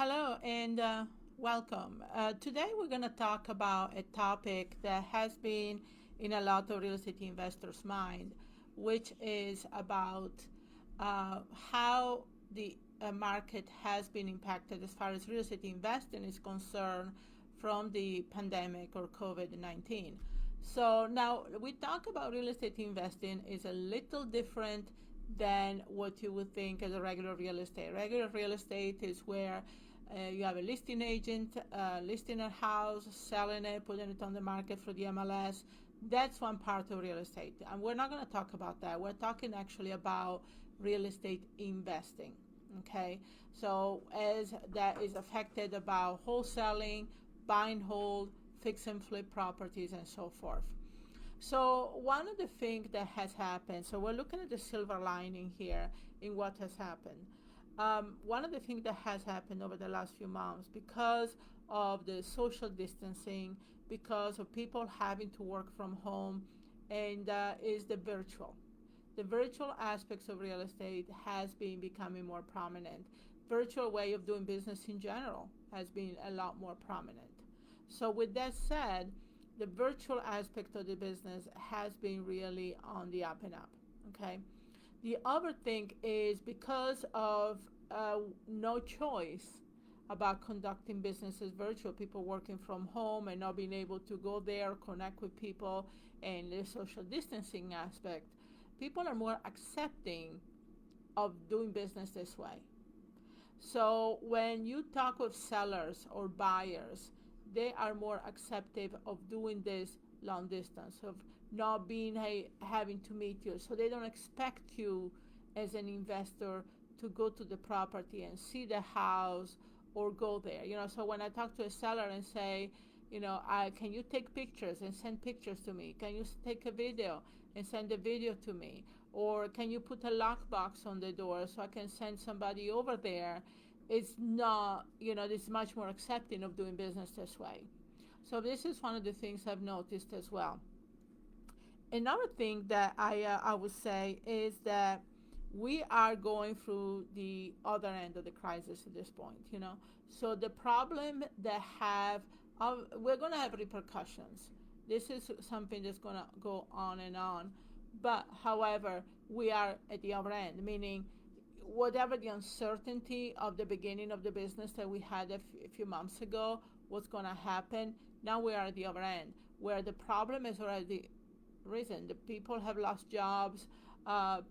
Hello and welcome. Today we're going to talk about a topic that has been in a lot of real estate investors' mind, which is about how the market has been impacted as far as real estate investing is concerned from the pandemic or COVID-19. So now we talk about real estate investing is a little different than what you would think as a regular real estate. Regular real estate is where you have a listing agent listing a house, selling it, putting it on the market for the MLS. That's one part of real estate. And we're not going to talk about that. We're talking actually about real estate investing. Okay, so as that is affected about wholesaling, buy and hold, fix and flip properties, and so forth. So one of the things that has happened, so we're looking at the silver lining here in what has happened. One of the things that has happened over the last few months because of the social distancing, because of people having to work from home, and is the virtual. The virtual aspects of real estate has been becoming more prominent. Virtual way of doing business in general has been a lot more prominent. So with that said, the virtual aspect of the business has been really on the up and up. Okay. The other thing is because of no choice about conducting businesses virtual, people working from home and not being able to go there, connect with people, and the social distancing aspect, people are more accepting of doing business this way. So when you talk with sellers or buyers, they are more accepting of doing this long distance, of not being having to meet you. So they don't expect you as an investor to go to the property and see the house or go there. So when I talk to a seller and say, can you take pictures and send pictures to me? Can you take a video and send a video to me? Or can you put a lockbox on the door so I can send somebody over there? It's not, it's much more accepting of doing business this way. So this is one of the things I've noticed as well. Another thing that I would say is that we are going through the other end of the crisis at this point. So the problem that we're going to have repercussions. This is something that's going to go on and on. But however, we are at the other end, meaning whatever the uncertainty of the beginning of the business that we had a few months ago, what's going to happen, now we are at the other end, where the problem is already risen. The people have lost jobs.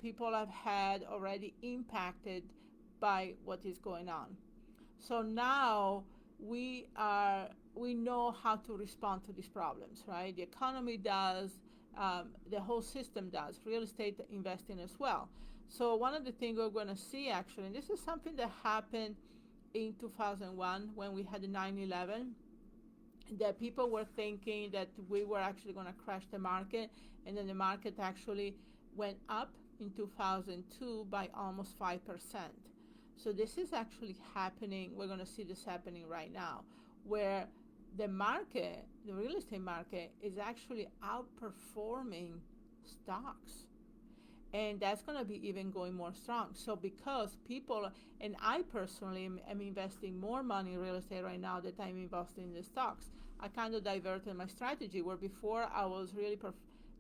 People have had already impacted by what is going on. So now we know how to respond to these problems, right? The economy does, the whole system does, real estate investing as well. So one of the things we're going to see actually, and this is something that happened in 2001 when we had the 9/11, that people were thinking that we were actually going to crash the market, and then the market actually went up in 2002 by almost 5%. So this is actually happening. We're going to see this happening right now, where the market, the real estate market, is actually outperforming stocks. And that's going to be even going more strong. So because people, and I personally am investing more money in real estate right now that I'm investing in the stocks. I kind of diverted my strategy, where before I was really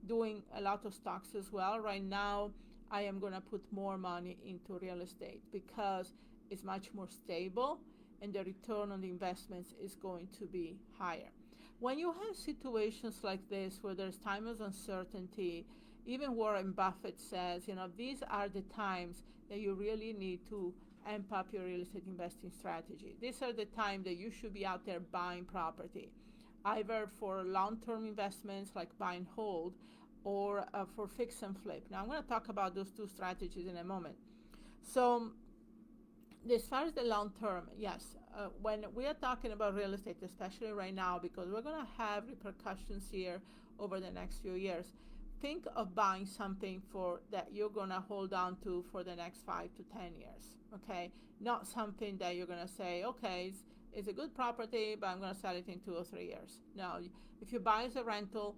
doing a lot of stocks as well. Right now I am going to put more money into real estate because it's much more stable and the return on the investments is going to be higher. When you have situations like this where there's time of uncertainty, even Warren Buffett says, these are the times that you really need to amp up your real estate investing strategy. These are the times that you should be out there buying property, either for long-term investments like buy and hold, or for fix and flip. Now I'm going to talk about those two strategies in a moment. So as far as the long term, yes, when we are talking about real estate, especially right now, because we're going to have repercussions here over the next few years, think of buying something for that you're going to hold on to for the next 5 to 10 years. Okay, not something that you're going to say, okay, it's a good property, but I'm going to sell it in 2 or 3 years. No, if you buy as a rental,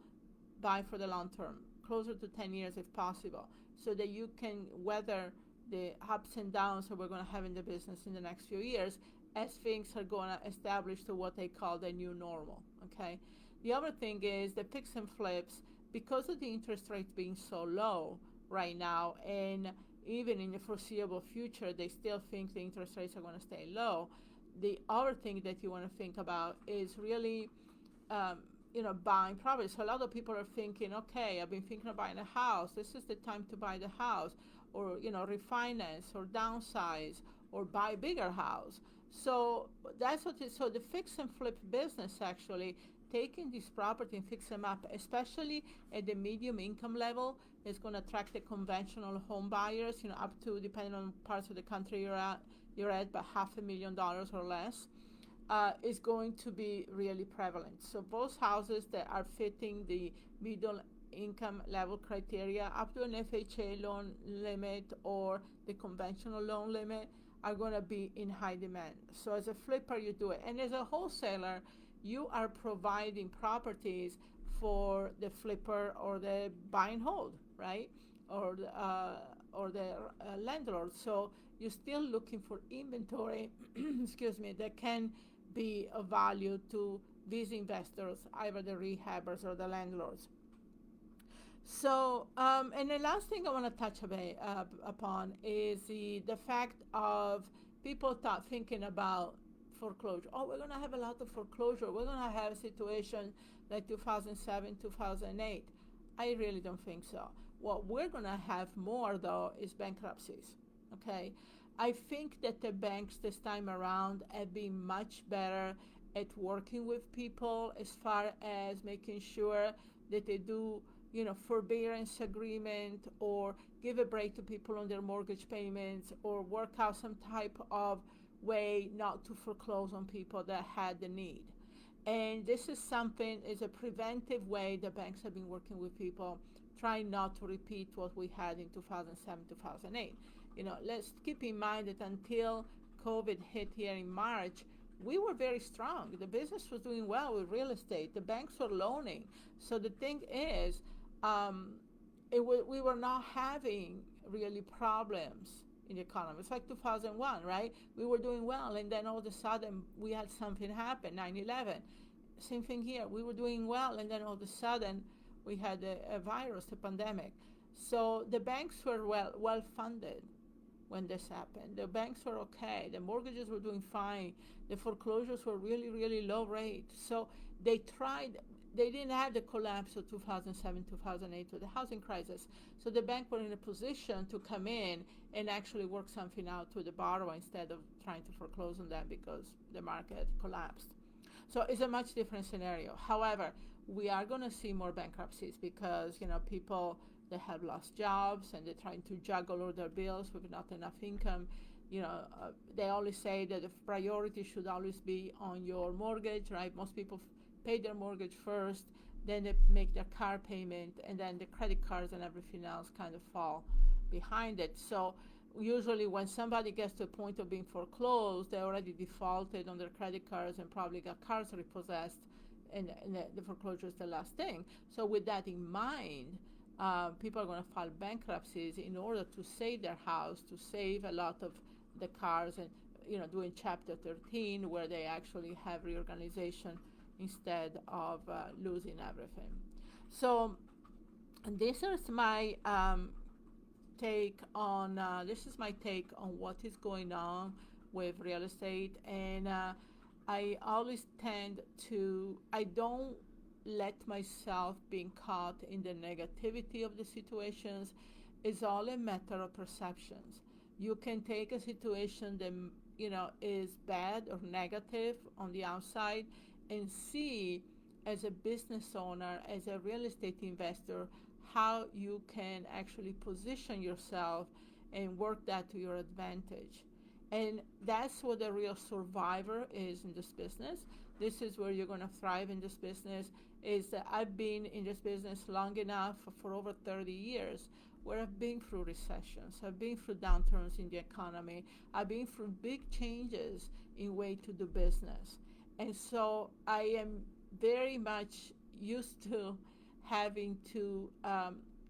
buy for the long term, closer to 10 years if possible, so that you can weather the ups and downs that we're going to have in the business in the next few years as things are going to establish to what they call the new normal. Okay. The other thing is the fix and flips, because of the interest rates being so low right now, and even in the foreseeable future, they still think the interest rates are going to stay low. The other thing that you want to think about is really, um, buying property. So a lot of people are thinking, okay, I've been thinking of buying a house. This is the time to buy the house, or refinance, or downsize, or buy a bigger house. So that's what it is. So the fix and flip business, actually taking this property and fix them up, especially at the medium income level, is going to attract the conventional home buyers. Up to, depending on parts of the country you're at, but $500,000 or less. Is going to be really prevalent. So those houses that are fitting the middle income level criteria, up to an FHA loan limit or the conventional loan limit, are going to be in high demand. So as a flipper, you do it. And as a wholesaler, you are providing properties for the flipper or the buy and hold, right? Or the landlord. So you're still looking for inventory, excuse me, that can be of value to these investors, either the rehabbers or the landlords. So, and the last thing I want to touch upon is the fact of people thinking about foreclosure. Oh, we're going to have a lot of foreclosure. We're going to have a situation like 2007, 2008. I really don't think so. What we're going to have more, though, is bankruptcies. Okay? I think that the banks this time around have been much better at working with people as far as making sure that they do, forbearance agreement, or give a break to people on their mortgage payments, or work out some type of way not to foreclose on people that had the need. And this is a preventive way the banks have been working with people, trying not to repeat what we had in 2007, 2008. Let's keep in mind that until COVID hit here in March, we were very strong. The business was doing well with real estate. The banks were loaning. So the thing is, we were not having really problems in the economy. It's like 2001, right? We were doing well, and then all of a sudden we had something happen, 9/11. Same thing here. We were doing well, and then all of a sudden we had a virus, a pandemic. So the banks were well funded when this happened. The banks were okay. The mortgages were doing fine. The foreclosures were really, really low rate. So they didn't have the collapse of 2007, 2008 with the housing crisis. So the bank were in a position to come in and actually work something out with the borrower instead of trying to foreclose on them because the market collapsed. So it's a much different scenario. However, we are going to see more bankruptcies because, people that have lost jobs and they're trying to juggle all their bills with not enough income. They always say that the priority should always be on your mortgage, right? Most people pay their mortgage first, then they make their car payment, and then the credit cards and everything else kind of fall behind it. So usually when somebody gets to a point of being foreclosed, they already defaulted on their credit cards and probably got cars repossessed, and the foreclosure is the last thing. So with that in mind, people are going to file bankruptcies in order to save their house, to save a lot of the cars, and doing Chapter 13 where they actually have reorganization instead of losing everything. So this is my take on what is going on with real estate, and I always I don't let myself being caught in the negativity of the situations. It's all a matter of perceptions. You can take a situation that is bad or negative on the outside and see as a business owner, as a real estate investor, how you can actually position yourself and work that to your advantage. And that's what a real survivor is in this business. This is where you're going to thrive in this business. Is that I've been in this business long enough for over 30 years where I've been through recessions, I've been through downturns in the economy, I've been through big changes in way to do business. And so I am very much used to having to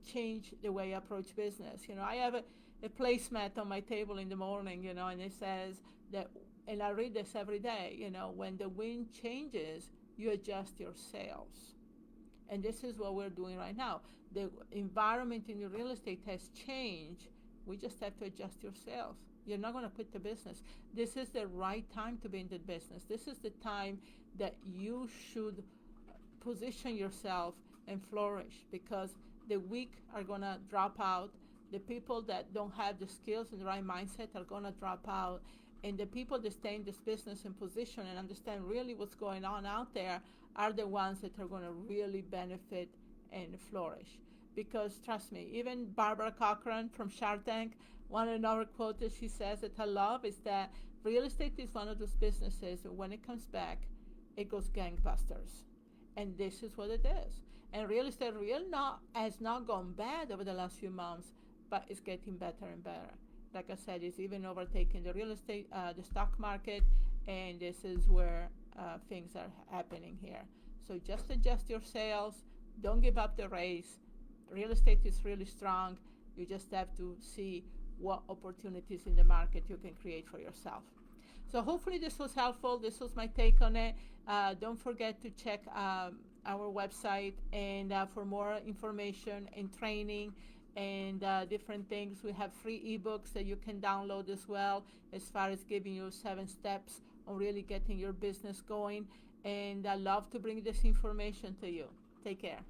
change the way I approach business. I have a placemat on my table in the morning, and it says that, and I read this every day, when the wind changes, you adjust your sails. And this is what we're doing right now. The environment in the real estate has changed. We just have to adjust your sails. You're not going to quit the business. This is the right time to be in the business. This is the time that you should position yourself and flourish, because the weak are going to drop out. The people that don't have the skills and the right mindset are going to drop out. And the people that stay in this business and position and understand really what's going on out there are the ones that are going to really benefit and flourish. Because trust me, even Barbara Cochran from Shark Tank, one another quote that she says that I love is that real estate is one of those businesses that when it comes back, it goes gangbusters. And this is what it is. And real estate has not gone bad over the last few months, but it's getting better and better. Like I said, it's even overtaking the real estate, the stock market, and this is where things are happening here. So just adjust your sails. Don't give up the race. Real estate is really strong. You just have to see what opportunities in the market you can create for yourself. So hopefully this was helpful. This was my take on it. Don't forget to check our website and for more information and training and different things. We have free ebooks that you can download as well, as far as giving you 7 steps on really getting your business going. And I love to bring this information to you. Take care.